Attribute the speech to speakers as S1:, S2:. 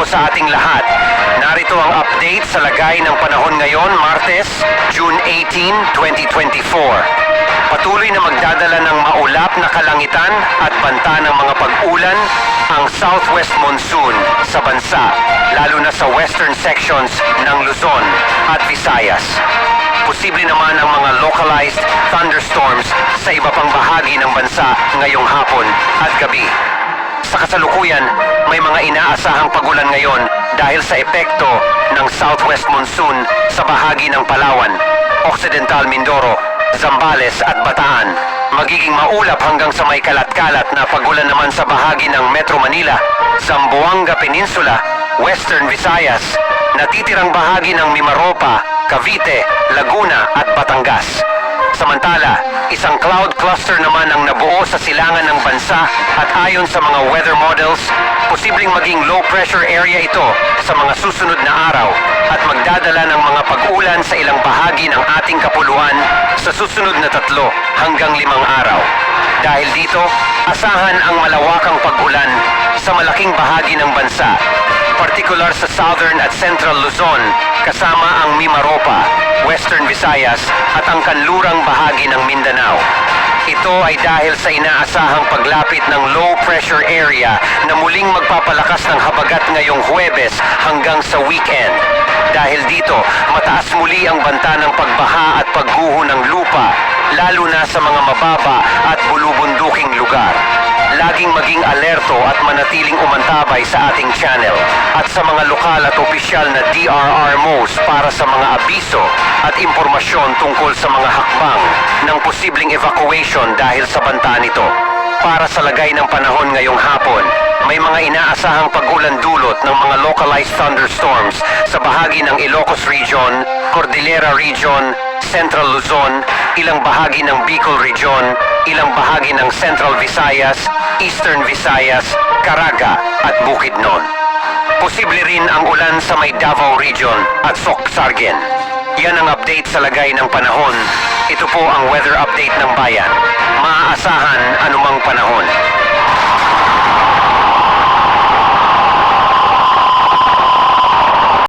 S1: sa ating lahat. Narito ang update sa lagay ng panahon ngayon, Martes, June 18, 2024. Patuloy na magdadala ng maulap na kalangitan at banta ng mga pag-ulan ang southwest monsoon sa bansa, lalo na sa western sections ng Luzon at Visayas. Posible naman ang mga localized thunderstorms sa iba pang bahagi ng bansa ngayong hapon at gabi. Sa kasalukuyan, may mga inaasahang pagulan ngayon dahil sa epekto ng southwest monsoon sa bahagi ng Palawan, Occidental Mindoro, Zambales at Bataan. Magiging maulap hanggang sa may kalat-kalat na pagulan naman sa bahagi ng Metro Manila, Zamboanga Peninsula, Western Visayas, natitirang bahagi ng Mimaropa, Cavite, Laguna at Batangas. Samantala, isang cloud cluster naman ang nabuo sa silangan ng bansa at ayon sa mga weather models, posibleng maging low pressure area ito sa mga susunod na araw at magdadala ng mga pag-ulan sa ilang bahagi ng ating kapuluan sa susunod na 3 hanggang 5 araw. Dahil dito, asahan ang malawakang pag-ulan sa malaking bahagi ng bansa, partikular sa southern at central Luzon, kasama ang Mimaropa, Western Visayas at ang kanlurang bahagi ng Mindanao. Ito ay dahil sa inaasahang paglapit ng low pressure area na muling magpapalakas ng habagat ngayong Huwebes hanggang sa weekend. Dahil dito, mataas muli ang banta ng pagbaha at pagguho ng lupa, lalo na sa mga mababa at bulubunduking lugar. Laging maging alerto at manatiling umantabay sa ating channel at sa mga lokal at opisyal na DRRMOs para sa mga abiso at impormasyon tungkol sa mga hakbang ng posibleng evacuation dahil sa banta nito. Para sa lagay ng panahon ngayong hapon, may mga inaasahang pag-ulan dulot ng mga localized thunderstorms sa bahagi ng Ilocos Region, Cordillera Region, Central Luzon, ilang bahagi ng Bicol Region, ilang bahagi ng Central Visayas, Eastern Visayas, Caraga at Bukidnon. Posible rin ang ulan sa may Davao Region at Soc-Sargen. Yan ang update sa lagay ng panahon. Ito po ang weather update ng bayan. Maaasahan anumang panahon.